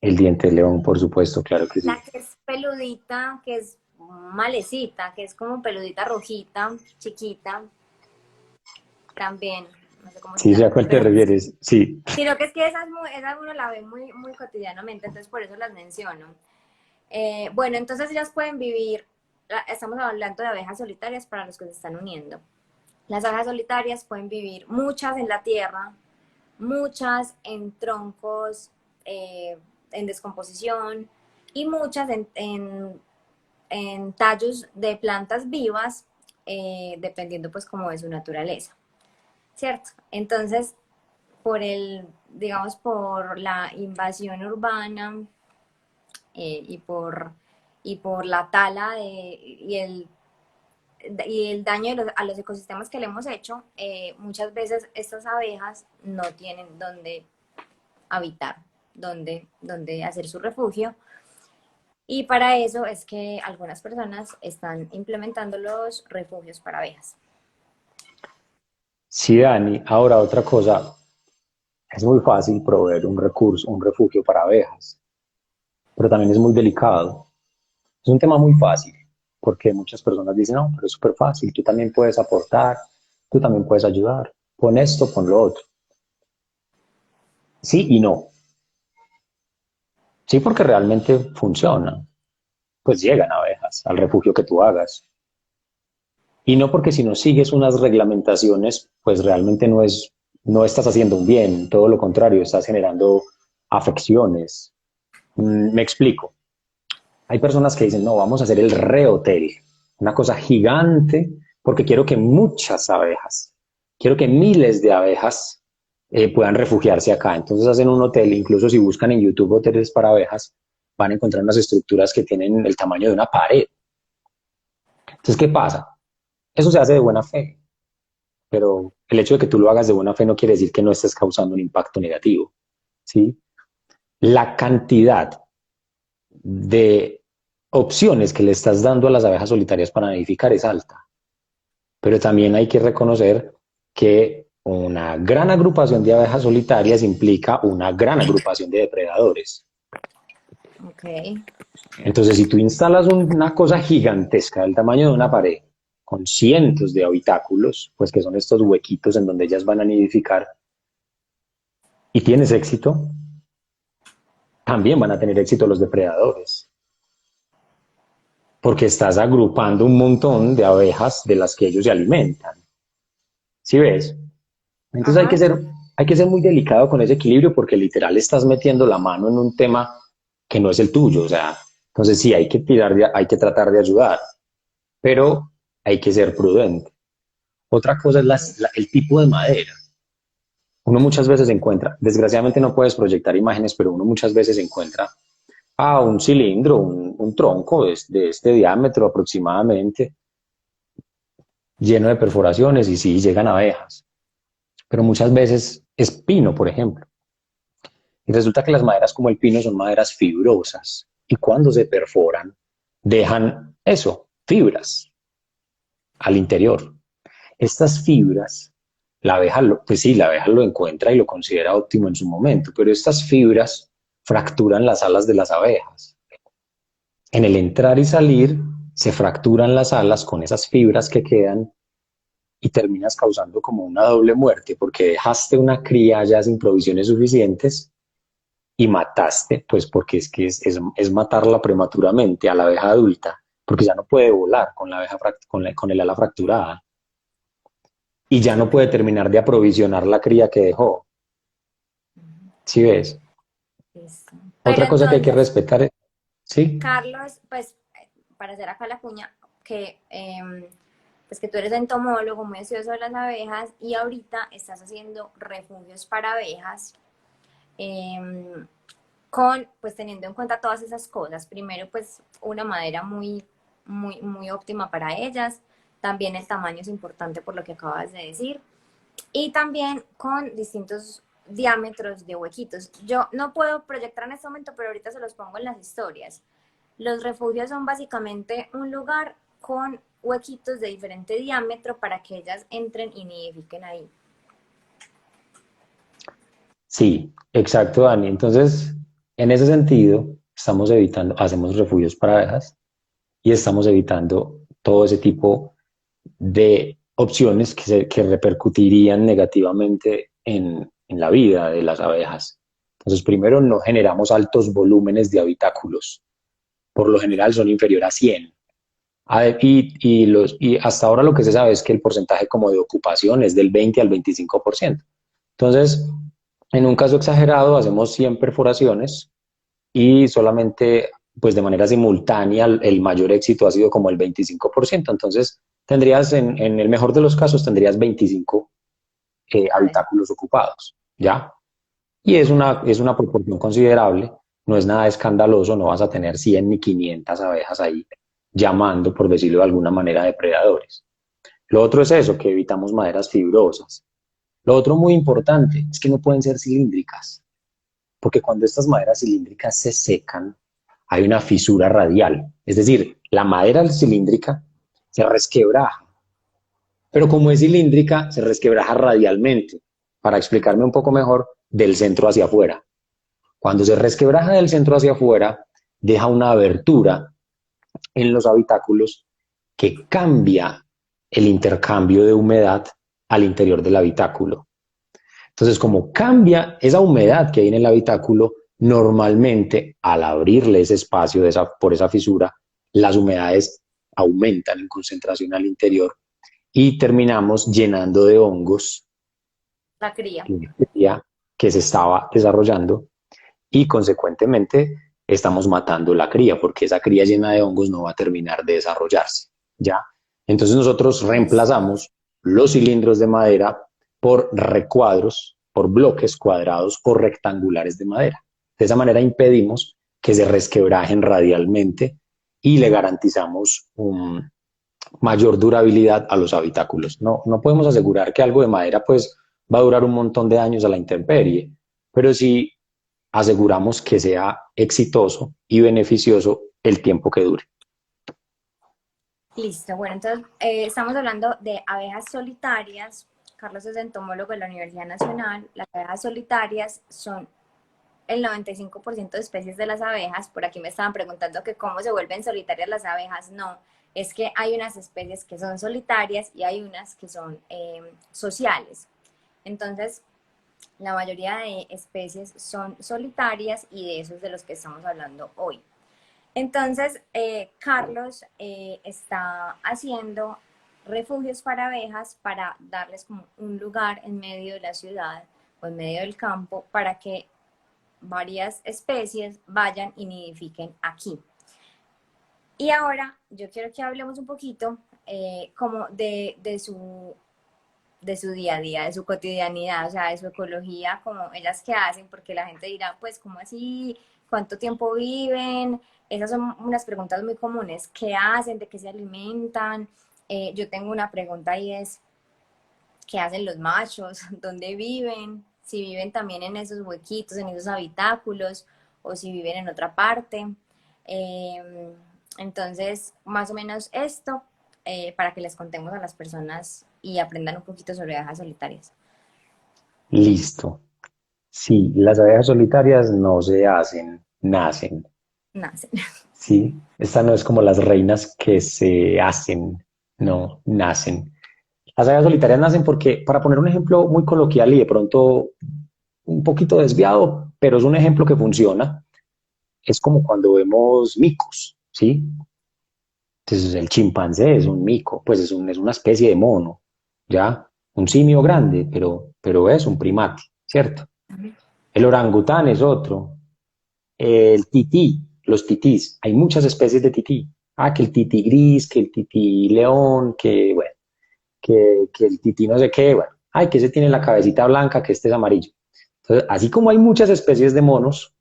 Speaker 2: El diente de león, por supuesto, claro que sí.
Speaker 1: La que es peludita, que es malecita, que es como peludita rojita, chiquita, también, no sé cómo se
Speaker 2: Sí, sé a
Speaker 1: llama,
Speaker 2: cuál te
Speaker 1: pero
Speaker 2: refieres. Sí,
Speaker 1: sino que es que esas uno la ve muy, muy cotidianamente, entonces por eso las menciono. Bueno, entonces ellas pueden vivir, estamos hablando de abejas solitarias para los que se están uniendo. Las abejas solitarias pueden vivir muchas en la tierra, muchas en troncos en descomposición y muchas en tallos de plantas vivas, dependiendo pues como de su naturaleza, ¿cierto? Entonces, digamos, por la invasión urbana y por la tala y el daño a los ecosistemas que le hemos hecho, muchas veces estas abejas no tienen dónde habitar, dónde hacer su refugio. Y para eso es que algunas personas están implementando los refugios para abejas.
Speaker 2: Sí, Dani. Ahora otra cosa, es muy fácil proveer un recurso, un refugio para abejas, pero también es muy delicado. Es un tema muy fácil, porque muchas personas dicen, no, pero es súper fácil, tú también puedes aportar, tú también puedes ayudar, pon esto, pon lo otro. Sí y no. Sí, porque realmente funciona. Pues llegan abejas al refugio que tú hagas. Y no porque si no sigues unas reglamentaciones, pues realmente no estás haciendo un bien, todo lo contrario, estás generando afecciones. Me explico. Hay personas que dicen, no, vamos a hacer el rehotel, una cosa gigante, porque quiero que muchas abejas, quiero que miles de abejas puedan refugiarse acá. Entonces hacen un hotel, incluso si buscan en YouTube hoteles para abejas, van a encontrar unas estructuras que tienen el tamaño de una pared. Entonces, ¿qué pasa? Eso se hace de buena fe, pero el hecho de que tú lo hagas de buena fe no quiere decir que no estés causando un impacto negativo, ¿sí? La cantidad de opciones que le estás dando a las abejas solitarias para nidificar es alta, pero también hay que reconocer que una gran agrupación de abejas solitarias implica una gran agrupación de depredadores.
Speaker 1: Ok.
Speaker 2: Entonces, si tú instalas una cosa gigantesca del tamaño de una pared, con cientos de habitáculos, pues que son estos huequitos en donde ellas van a nidificar, y tienes éxito, también van a tener éxito los depredadores, porque estás agrupando un montón de abejas de las que ellos se alimentan. ¿Sí ves? Entonces
Speaker 1: Ajá.
Speaker 2: hay que ser muy delicado con ese equilibrio porque literal estás metiendo la mano en un tema que no es el tuyo. O sea, entonces sí, hay que tratar de ayudar, pero hay que ser prudente. Otra cosa es el tipo de madera. Uno muchas veces encuentra, desgraciadamente no puedes proyectar imágenes, pero uno muchas veces encuentra un cilindro, un tronco de este diámetro aproximadamente, lleno de perforaciones y sí, llegan abejas. Pero muchas veces es pino, por ejemplo. Y resulta que las maderas como el pino son maderas fibrosas y cuando se perforan dejan eso, fibras al interior. Estas fibras, pues sí, la abeja lo encuentra y lo considera óptimo en su momento, pero estas fibras fracturan las alas de las abejas. En el entrar y salir se fracturan las alas con esas fibras que quedan y terminas causando como una doble muerte porque dejaste una cría ya sin provisiones suficientes y mataste, pues porque es que es matarla prematuramente a la abeja adulta, porque ya no puede volar con la abeja con el ala fracturada y ya no
Speaker 1: Ok.
Speaker 2: puede terminar de aprovisionar la cría que dejó. ¿Sí ves?
Speaker 1: Listo. Pero
Speaker 2: Otra cosa que hay que
Speaker 1: entonces,
Speaker 2: respetar, ¿sí?
Speaker 1: Carlos, pues para hacer acá la cuña, que pues que tú eres entomólogo, muy estudioso de las abejas y ahorita estás haciendo refugios para abejas, em, con, pues teniendo en cuenta todas esas cosas. Primero, pues una madera muy óptima para ellas. También el tamaño es importante por lo que acabas de decir. Y también con distintos diámetros de huequitos. Yo no puedo proyectar en este momento, pero ahorita se los pongo en las historias. Los refugios son básicamente un lugar con huequitos de diferente diámetro para que ellas entren y nidifiquen ahí.
Speaker 2: Sí, exacto, Dani. Entonces, en ese sentido, estamos evitando, hacemos refugios para abejas y estamos evitando todo ese tipo de opciones que repercutirían negativamente en la vida de las abejas. Entonces, primero, no generamos altos volúmenes de habitáculos. Por lo general son inferior a 100. Y hasta ahora lo que se sabe es que el porcentaje como de ocupación es del 20 al 25%. Entonces, en un caso exagerado, hacemos 100 perforaciones y solamente, pues de manera simultánea, el mayor éxito ha sido como el 25%. Entonces, tendrías, en el mejor de los casos, tendrías 25
Speaker 1: A ver.
Speaker 2: habitáculos ocupados, ¿ya? Y es una proporción considerable, no es nada escandaloso, no vas a tener 100 ni 500 abejas ahí llamando, por decirlo de alguna manera, depredadores. Lo otro es eso, que evitamos maderas fibrosas. Lo otro muy importante es que no pueden ser cilíndricas, porque cuando estas maderas cilíndricas se secan, hay una fisura radial. Es decir, la madera cilíndrica se resquebraja pero como es cilíndrica, se resquebraja radialmente. Para explicarme un poco mejor, del centro hacia afuera. Cuando se resquebraja del centro hacia afuera, deja una abertura en los habitáculos que cambia el intercambio de humedad al interior del habitáculo. Entonces, como cambia esa humedad que hay en el habitáculo, normalmente al abrirle ese espacio por esa fisura, las humedades aumentan en concentración al interior y terminamos llenando de hongos
Speaker 1: La cría.
Speaker 2: la bacteria que se estaba desarrollando y consecuentemente estamos matando la cría porque esa cría llena de hongos no va a terminar de desarrollarse, ¿ya? Entonces nosotros
Speaker 1: Listo.
Speaker 2: reemplazamos los cilindros de madera por recuadros, por bloques cuadrados o rectangulares de madera. De esa manera impedimos que se resquebrajen radialmente y le garantizamos mayor durabilidad a los habitáculos. No podemos asegurar que algo de madera pues va a durar un montón de años a la intemperie, pero sí aseguramos que sea exitoso y beneficioso el tiempo que dure.
Speaker 1: Listo, bueno, entonces estamos hablando de abejas solitarias. Carlos es entomólogo de la Universidad Nacional. Las abejas solitarias son el 95% de especies de las abejas. Por aquí me estaban preguntando que cómo se vuelven solitarias las abejas. No, es que hay unas especies que son solitarias y hay unas que son sociales. Entonces, la mayoría de especies son solitarias y de esos de los que estamos hablando hoy. Entonces, Carlos está haciendo refugios para abejas para darles como un lugar en medio de la ciudad o en medio del campo para que varias especies vayan y nidifiquen aquí. Y ahora yo quiero que hablemos un poquito como de su día a día, de su cotidianidad, o sea, de su ecología, como ellas que hacen, porque la gente dirá, pues, ¿cómo así? ¿Cuánto tiempo viven? Esas son unas preguntas muy comunes. ¿Qué hacen? ¿De qué se alimentan? Yo tengo una pregunta y es, ¿qué hacen los machos? ¿Dónde viven? Si viven también en esos huequitos, en esos habitáculos, o si viven en otra parte. Eh, entonces, más o menos esto, para que les contemos a las personas y aprendan un poquito sobre abejas solitarias.
Speaker 2: Listo. Sí, las abejas solitarias no se hacen, nacen.
Speaker 1: Nacen.
Speaker 2: Sí, esta no es como las reinas que se hacen, no, nacen. Las abejas solitarias nacen porque, para poner un ejemplo muy coloquial y de pronto un poquito desviado, pero es un ejemplo que funciona, es como cuando vemos micos, ¿sí? Entonces el chimpancé es un mico, pues es una especie de mono, ¿ya? Un simio grande, pero es un primate, ¿cierto? El orangután es otro. El tití, los titís, hay muchas especies de tití. Ah, que el tití gris, que el tití león, que, bueno, que el tití no sé qué, bueno. Ay, que ese tiene la cabecita blanca, que este es amarillo. Entonces, así como hay muchas especies de monos,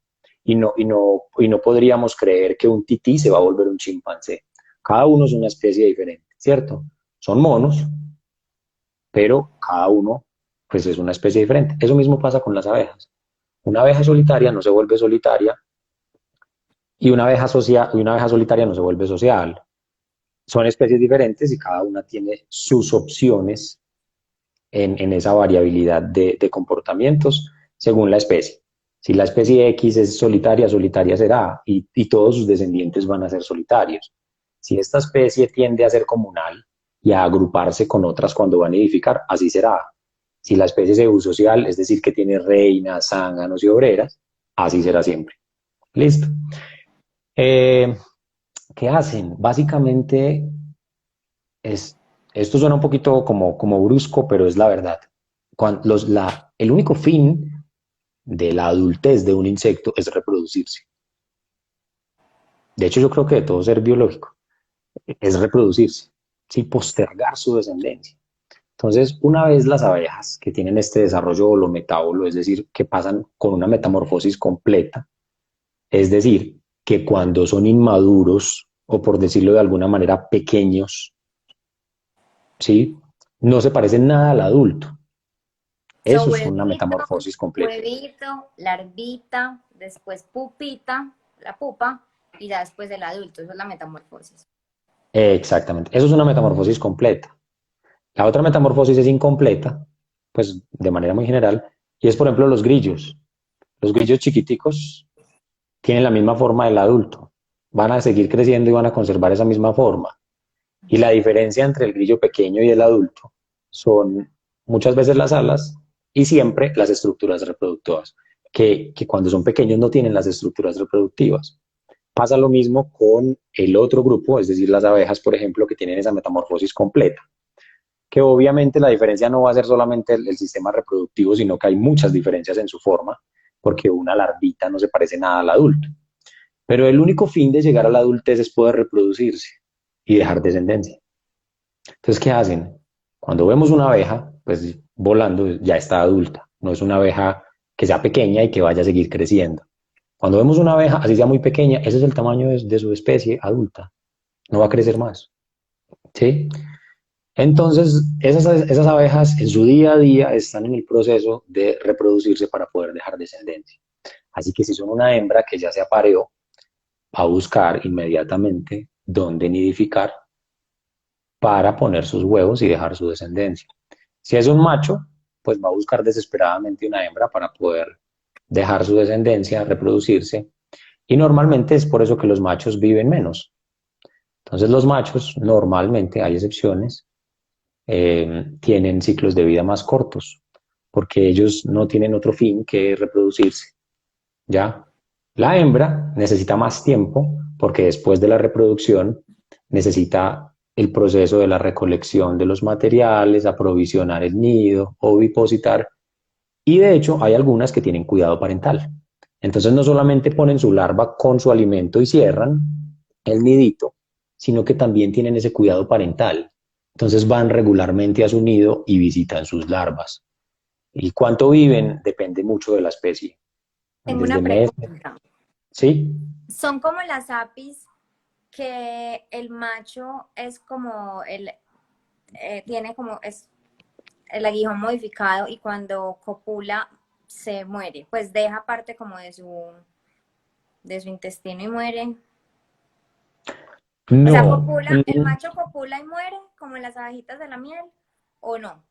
Speaker 2: y no podríamos creer que un tití se va a volver un chimpancé. Cada uno es una especie diferente, ¿cierto? Son monos, pero cada uno pues es una especie diferente. Eso mismo pasa con las abejas. Una abeja solitaria no se vuelve solitaria y una abeja solitaria no se vuelve social. Son especies diferentes y cada una tiene sus opciones en esa variabilidad de comportamientos según la especie. Si la especie X es solitaria, solitaria será y todos sus descendientes van a ser solitarios. Si esta especie tiende a ser comunal y a agruparse con otras cuando van a nidificar, así será. Si la especie es eusocial, es decir, que tiene reinas, zánganos y obreras, así será siempre. Listo. Eh, ¿Qué hacen? Básicamente, es, esto suena un poquito como brusco, pero es la verdad. El único fin de la adultez de un insecto es reproducirse. De hecho, yo creo que de todo ser biológico es reproducirse, ¿sí? Postergar su descendencia. Entonces, una vez las abejas que tienen este desarrollo holometábolo, es decir, que pasan con una metamorfosis completa, es decir, que cuando son inmaduros o por decirlo de alguna manera pequeños, ¿sí? No se parecen nada al adulto.
Speaker 1: So,
Speaker 2: Eso es una
Speaker 1: huevito,
Speaker 2: metamorfosis completa.
Speaker 1: huevito, larvita, después pupita, la pupa, y ya después el adulto. Eso es la metamorfosis.
Speaker 2: Exactamente. Eso es una metamorfosis completa.
Speaker 3: La otra metamorfosis es incompleta, pues de manera muy general, y es por ejemplo los grillos. Los grillos chiquiticos tienen la misma forma del adulto, van a seguir creciendo y van a conservar esa misma forma. Y la diferencia entre el grillo pequeño y el adulto son muchas veces las alas y siempre las estructuras reproductoras, que cuando son pequeños no tienen las estructuras reproductivas. Pasa lo mismo con el otro grupo, es decir, las abejas, por ejemplo, que tienen esa metamorfosis completa, que obviamente la diferencia no va a ser solamente el sistema reproductivo, sino que hay muchas diferencias en su forma, porque una larvita no se parece nada al adulto. Pero el único fin de llegar a la adultez es poder reproducirse y dejar descendencia. Entonces, ¿qué hacen? Cuando vemos una abeja, pues volando ya está adulta, no es una abeja que sea pequeña y que vaya a seguir creciendo. Cuando vemos una abeja, así sea muy pequeña, ese es el tamaño de su especie adulta, no va a crecer más. ¿Sí? Entonces, esas abejas en su día a día están en el proceso de reproducirse para poder dejar descendencia. Así que si son una hembra que ya se apareó, va a buscar inmediatamente dónde nidificar para poner sus huevos y dejar su descendencia. Si es un macho, pues va a buscar desesperadamente una hembra para poder dejar su descendencia, reproducirse. Y normalmente es por eso que los machos viven menos. Entonces los machos normalmente, hay excepciones, tienen ciclos de vida más cortos, porque ellos no tienen otro fin que reproducirse. ¿Ya? La hembra necesita más tiempo porque después de la reproducción necesita el proceso de la recolección de los materiales, aprovisionar el nido, ovipositar, y de hecho hay algunas que tienen cuidado parental. Entonces no solamente ponen su larva con su alimento y cierran el nidito, sino que también tienen ese cuidado parental. Entonces van regularmente a su nido y visitan sus larvas. ¿Y cuánto viven? Depende mucho de la especie.
Speaker 1: Tengo
Speaker 3: Desde
Speaker 1: una
Speaker 3: meses,
Speaker 1: pregunta.
Speaker 3: ¿sí?
Speaker 1: Son como las apis que el macho es como tiene como es el aguijón modificado y cuando copula se muere, pues deja parte como de su intestino y muere. O sea,
Speaker 3: No,
Speaker 1: copula, el macho copula y muere como las abejitas de la miel, ¿o no?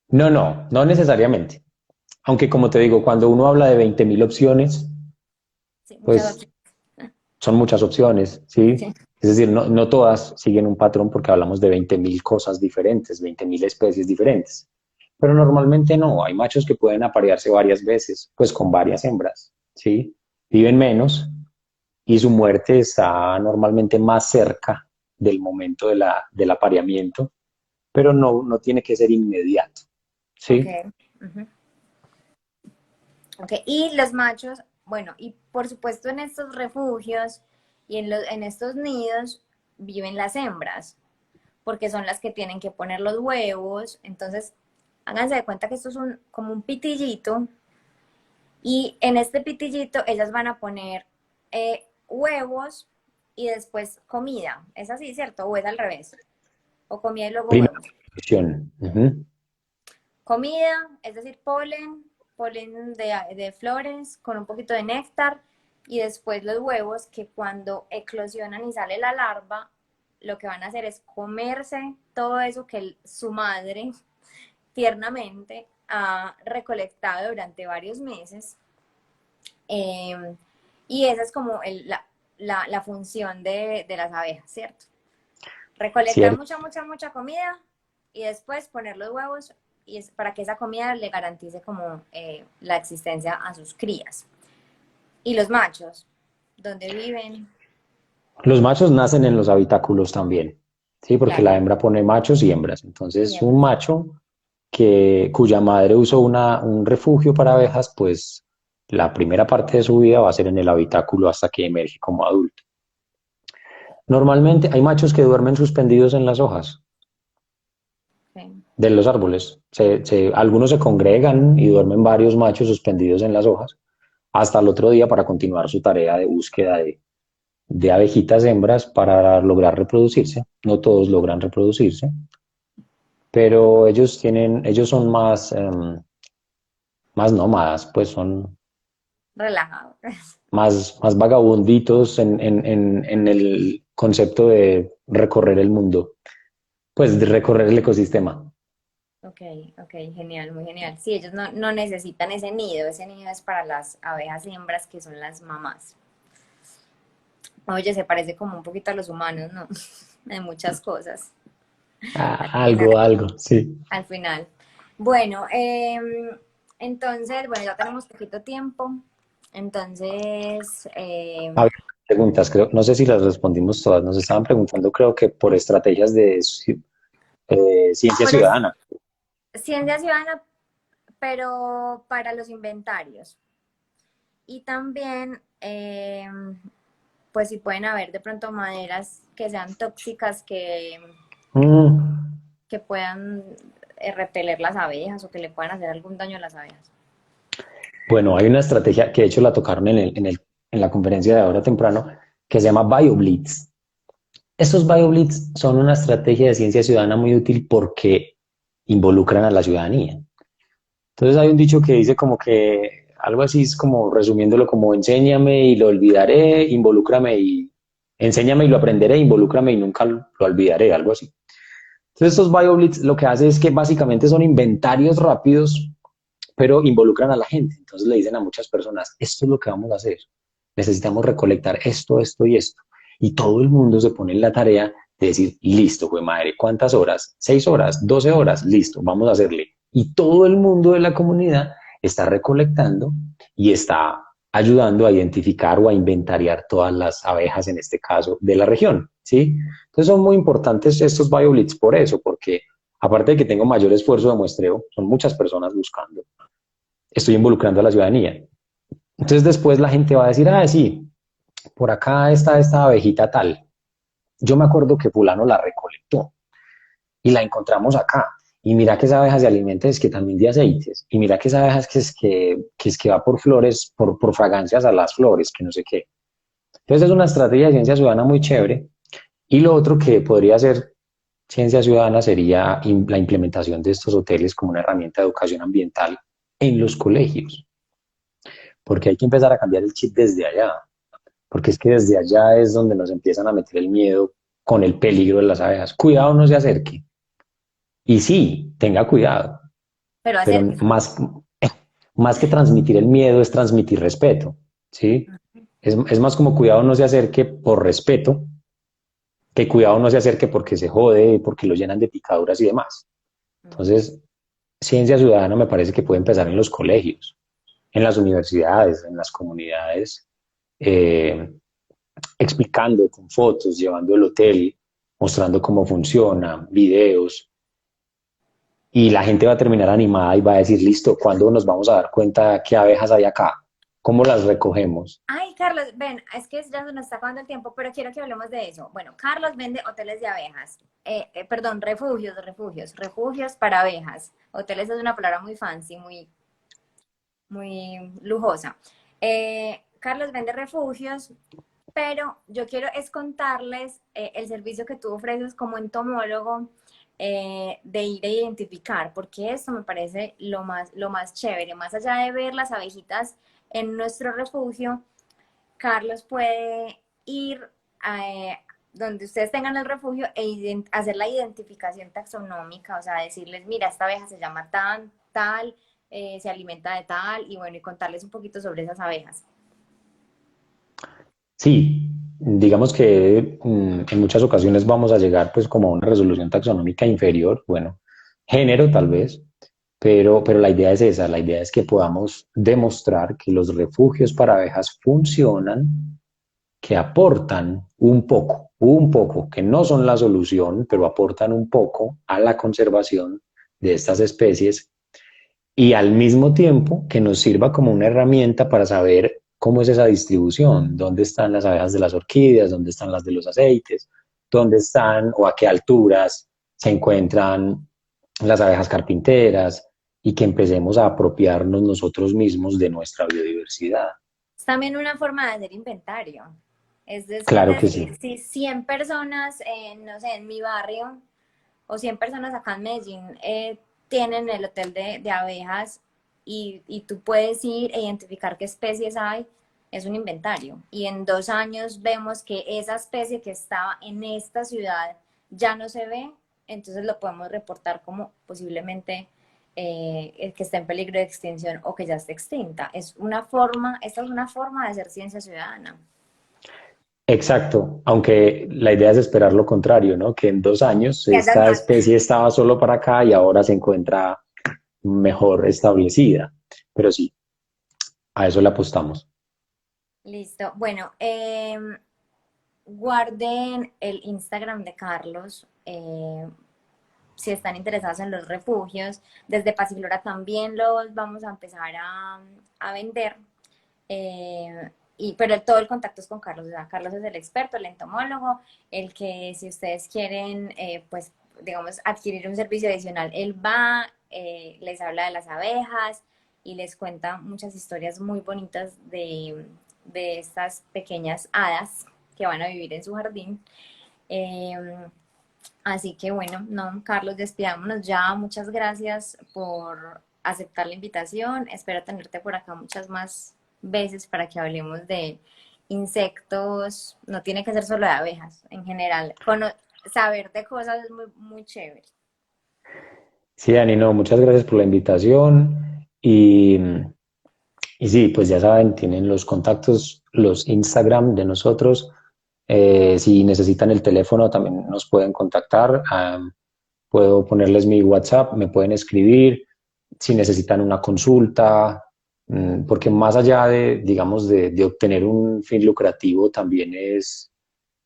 Speaker 3: no necesariamente. Aunque como te digo, cuando uno habla de 20.000 opciones,
Speaker 1: Sí, muchas
Speaker 3: pues
Speaker 1: opciones.
Speaker 3: son muchas opciones, ¿sí?
Speaker 1: Sí.
Speaker 3: Es decir, no todas siguen un patrón porque hablamos de 20.000 cosas diferentes, 20.000 especies diferentes. Pero normalmente no, hay machos que pueden aparearse varias veces, pues con varias hembras, ¿sí? Viven menos y su muerte está normalmente más cerca del momento del apareamiento, pero no tiene que ser inmediato,
Speaker 1: Ok.
Speaker 3: ¿sí?
Speaker 1: Ujú. Ok, y los machos, bueno, y por supuesto en estos refugios y en estos nidos viven las hembras, porque son las que tienen que poner los huevos. Entonces, háganse de cuenta que esto es como un pitillito, y en este pitillito ellas van a poner huevos y después comida. ¿Es así, cierto? ¿O es al revés? ¿O comida y luego
Speaker 3: Primera
Speaker 1: huevos?
Speaker 3: posición. Ujú.
Speaker 1: Comida, es decir, polen de flores con un poquito de néctar, y después los huevos que cuando eclosionan y sale la larva, lo que van a hacer es comerse todo eso que su madre tiernamente ha recolectado durante varios meses. eh, y esa es como la función de las abejas, ¿cierto? Recolectar
Speaker 3: Cierto.
Speaker 1: mucha comida y después poner los huevos, y es para que esa comida le garantice como la existencia a sus crías. Y los machos, ¿dónde viven?
Speaker 3: Los machos nacen en los habitáculos también, ¿sí? Porque
Speaker 1: Claro,
Speaker 3: la hembra pone machos y hembras.
Speaker 1: y
Speaker 3: Entonces, un
Speaker 1: hembras.
Speaker 3: macho cuya madre usó un refugio para abejas, pues la primera parte de su vida va a ser en el habitáculo hasta que emerge como adulto. Normalmente hay machos que duermen suspendidos en las hojas
Speaker 1: Sí.
Speaker 3: de los árboles. Algunos se congregan y duermen varios machos suspendidos en las hojas hasta el otro día para continuar su tarea de búsqueda de abejitas hembras para lograr reproducirse. No todos logran reproducirse, pero ellos son más nómadas, pues son
Speaker 1: Relajado.
Speaker 3: más vagabunditos en el concepto de recorrer el mundo. pues de recorrer el ecosistema.
Speaker 1: Ok, ok, genial, muy genial. Sí, ellos no necesitan ese nido es para las abejas hembras que son las mamás. Oye, se parece como un poquito a los humanos, ¿no? En muchas cosas.
Speaker 3: Ah,
Speaker 1: Al
Speaker 3: algo,
Speaker 1: final,
Speaker 3: algo, sí.
Speaker 1: al final. Bueno, entonces, bueno, ya tenemos poquito tiempo. Entonces,
Speaker 3: Había preguntas, creo, no sé si las respondimos todas. Nos estaban preguntando, creo que por estrategias de ciencia
Speaker 1: por es-
Speaker 3: ciudadana.
Speaker 1: ciencia ciudadana, pero para los inventarios. Y también, pues si pueden haber de pronto maderas que sean tóxicas,
Speaker 3: Mm,
Speaker 1: que puedan repeler las abejas o que le puedan hacer algún daño a las abejas.
Speaker 3: bueno, hay una estrategia que de hecho la tocaron en la conferencia de ahora temprano, que se llama BioBlitz. Estos BioBlitz son una estrategia de ciencia ciudadana muy útil porque involucran a la ciudadanía. Entonces hay un dicho que dice como que algo así es como resumiéndolo como enséñame y lo olvidaré, involúcrame y enséñame y lo aprenderé, involúcrame y nunca lo olvidaré, algo así. Entonces estos BioBlitz lo que hace es que básicamente son inventarios rápidos, pero involucran a la gente. Entonces le dicen a muchas personas, esto es lo que vamos a hacer. Necesitamos recolectar esto, esto y esto. Y todo el mundo se pone en la tarea de decir, listo, fue madre, ¿cuántas horas? 6 horas, 12 horas, listo, vamos a hacerle. Y todo el mundo de la comunidad está recolectando y está ayudando a identificar o a inventariar todas las abejas, en este caso, de la región, ¿sí? Entonces son muy importantes estos BioBlitz por eso, porque aparte de que tengo mayor esfuerzo de muestreo, son muchas personas buscando, estoy involucrando a la ciudadanía. Entonces después la gente va a decir, ah, sí, por acá está esta abejita tal. Yo me acuerdo que fulano la recolectó y la encontramos acá. Y mira que esa abeja se alimenta es que también de aceites. Y mira que esa abeja es que va por flores, por fragancias a las flores, que no sé qué. Entonces es una estrategia de ciencia ciudadana muy chévere. Y lo otro que podría ser ciencia ciudadana sería la implementación de estos hoteles como una herramienta de educación ambiental en los colegios, porque hay que empezar a cambiar el chip desde allá, porque es que desde allá es donde nos empiezan a meter el miedo con el peligro de las abejas. Cuidado, no se acerque. Y sí, tenga cuidado,
Speaker 1: Pero
Speaker 3: pero
Speaker 1: acérquese.
Speaker 3: más que transmitir el miedo es transmitir respeto, ¿sí? Es más como cuidado no se acerque por respeto, que cuidado no se acerque porque se jode, porque lo llenan de picaduras y demás. Entonces, ciencia ciudadana me parece que puede empezar en los colegios, en las universidades, en las comunidades, eh, explicando con fotos, llevando el hotel, mostrando cómo funciona, videos, y la gente va a terminar animada y va a decir, listo, ¿cuándo nos vamos a dar cuenta qué abejas hay acá? ¿Cómo las recogemos?
Speaker 1: Ay, Carlos, ven, es que ya se nos está acabando el tiempo, pero quiero que hablemos de eso. Bueno, Carlos vende hoteles de abejas, perdón, refugios para abejas. Hoteles es una palabra muy fancy, muy lujosa. Carlos vende refugios, pero yo quiero es contarles el servicio que tú ofreces como entomólogo, de ir a identificar, porque esto me parece lo más chévere, más allá de ver las abejitas en nuestro refugio. Carlos puede ir a, donde ustedes tengan el refugio hacer la identificación taxonómica, o sea, decirles, mira, esta abeja se llama tal, se alimenta de tal, y bueno, y contarles un poquito sobre esas abejas.
Speaker 3: Sí, digamos que en muchas ocasiones vamos a llegar pues como a una resolución taxonómica inferior, bueno, género tal vez, pero la idea es esa, la idea es que podamos demostrar que los refugios para abejas funcionan, que aportan un poco, que no son la solución, pero aportan un poco a la conservación de estas especies y al mismo tiempo que nos sirva como una herramienta para saber cómo es esa distribución, dónde están las abejas de las orquídeas, dónde están las de los aceites, dónde están o a qué alturas se encuentran las abejas carpinteras y que empecemos a apropiarnos nosotros mismos de nuestra biodiversidad.
Speaker 1: Es también una forma de hacer inventario. Es
Speaker 3: Claro que
Speaker 1: decir,
Speaker 3: sí.
Speaker 1: si 100 personas, no sé, en mi barrio, o 100 personas acá en Medellín tienen el hotel de abejas y tú puedes ir e identificar qué especies hay, es un inventario. Y en 2 años vemos que esa especie que estaba en esta ciudad ya no se ve, entonces lo podemos reportar como posiblemente el que está en peligro de extinción o que ya está extinta. Esta es una forma de hacer ciencia ciudadana.
Speaker 3: Exacto, aunque la idea es esperar lo contrario, ¿no? Que en 2 años
Speaker 1: Que hayan
Speaker 3: esta
Speaker 1: más.
Speaker 3: especie estaba solo para acá y ahora se encuentra mejor establecida. Pero sí, a eso le apostamos.
Speaker 1: Listo. Bueno, guarden el Instagram de Carlos. Si están interesados en los refugios. Desde Pasiflora también los vamos a empezar a vender. Pero todo el contacto es con Carlos. O sea, Carlos es el experto, el entomólogo, el que si ustedes quieren, pues, digamos, adquirir un servicio adicional, él va, les habla de las abejas y les cuenta muchas historias muy bonitas de estas pequeñas hadas que van a vivir en su jardín. Eh, Así que bueno, no, Carlos, despidámonos ya. Muchas gracias por aceptar la invitación. Espero tenerte por acá muchas más veces para que hablemos de insectos. No tiene que ser solo de abejas, en general. Saber de cosas es muy, muy chévere.
Speaker 3: Sí, Dani, no, muchas gracias por la invitación y sí, pues ya saben, tienen los contactos, los Instagram de nosotros. Si necesitan el teléfono también nos pueden contactar. Puedo ponerles mi WhatsApp, me pueden escribir si necesitan una consulta, porque más allá de, digamos, de obtener un fin lucrativo, también es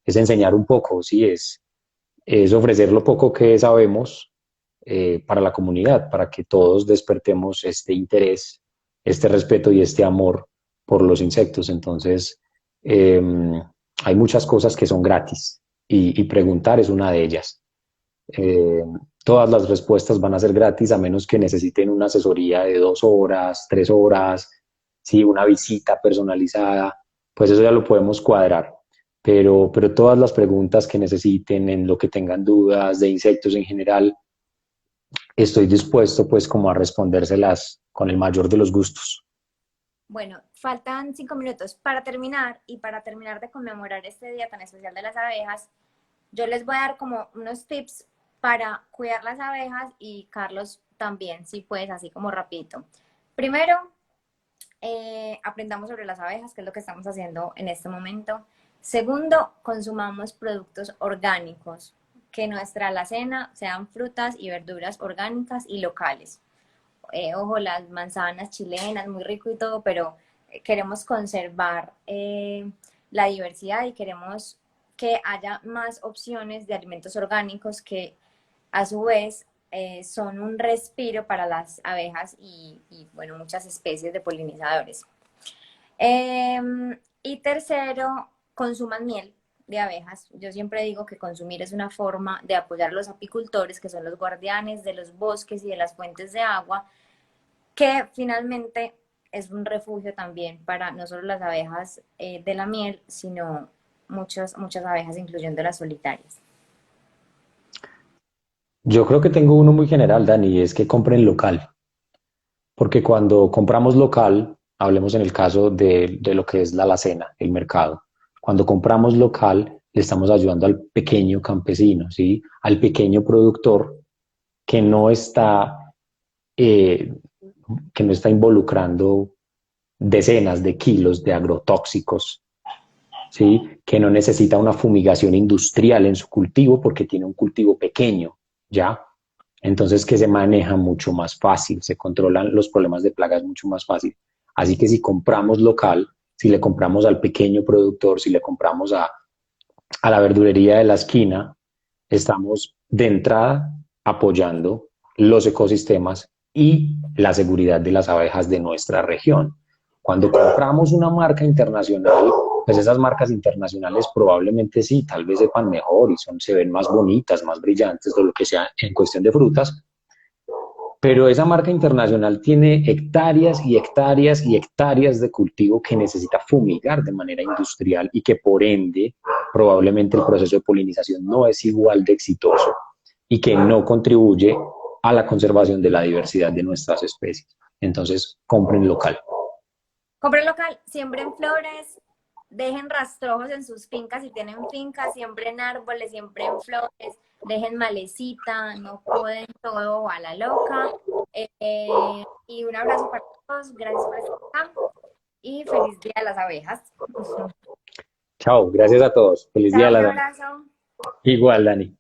Speaker 3: enseñar un poco, sí, es ofrecer lo poco que sabemos para la comunidad, para que todos despertemos este interés, este respeto y este amor por los insectos. Entonces, eh, hay muchas cosas que son gratis y preguntar es una de ellas. Eh, Todas las respuestas van a ser gratis a menos que necesiten una asesoría de 2 horas, 3 horas, sí, una visita personalizada, pues eso ya lo podemos cuadrar. Pero todas las preguntas que necesiten, en lo que tengan dudas de insectos en general, estoy dispuesto pues como a respondérselas con el mayor de los gustos.
Speaker 1: Bueno, faltan 5 minutos para terminar y para terminar de conmemorar este día tan especial de las abejas, yo les voy a dar como unos tips para cuidar las abejas y Carlos también, si puedes, así como rapidito. Primero, aprendamos sobre las abejas, que es lo que estamos haciendo en este momento. Segundo, consumamos productos orgánicos, que nuestra alacena sean frutas y verduras orgánicas y locales. Ojo, las manzanas chilenas, muy rico y todo, pero queremos conservar la diversidad y queremos que haya más opciones de alimentos orgánicos que a su vez son un respiro para las abejas bueno, muchas especies de polinizadores. Y tercero, consuman miel de abejas. Yo siempre digo que consumir es una forma de apoyar a los apicultores, que son los guardianes de los bosques y de las fuentes de agua, que finalmente es un refugio también para no solo las abejas de la miel, sino muchas abejas, incluyendo las solitarias.
Speaker 3: Yo creo que tengo uno muy general, Dani, y es que compren local, porque cuando compramos local, hablemos en el caso de lo que es la alacena, el mercado, cuando compramos local, le estamos ayudando al pequeño campesino, ¿sí? Al pequeño productor que no está, eh, que no está involucrando decenas de kilos de agrotóxicos, ¿sí? Que no necesita una fumigación industrial en su cultivo porque tiene un cultivo pequeño, ¿ya? Entonces que se maneja mucho más fácil, se controlan los problemas de plagas mucho más fácil. Así que si compramos local, si le compramos al pequeño productor, si le compramos a la verdulería de la esquina, estamos de entrada apoyando los ecosistemas y la seguridad de las abejas de nuestra región. Cuando compramos una marca internacional, pues esas marcas internacionales probablemente sí, tal vez sepan mejor y se ven más bonitas, más brillantes, o lo que sea en cuestión de frutas, pero esa marca internacional tiene hectáreas y hectáreas y hectáreas de cultivo que necesita fumigar de manera industrial y que por ende probablemente el proceso de polinización no es igual de exitoso y que no contribuye a la conservación de la diversidad de nuestras especies. Entonces, compren local.
Speaker 1: Compren local, siembren flores, dejen rastrojos en sus fincas, si tienen fincas, siembren árboles, siembren flores, dejen malecita, no poden todo a la loca. Y un abrazo para todos, gracias por estar acá y feliz día de las abejas.
Speaker 3: Chao, gracias a todos. Feliz día
Speaker 1: Chao,
Speaker 3: a
Speaker 1: un
Speaker 3: la Dani.
Speaker 1: abrazo.
Speaker 3: Igual, Dani.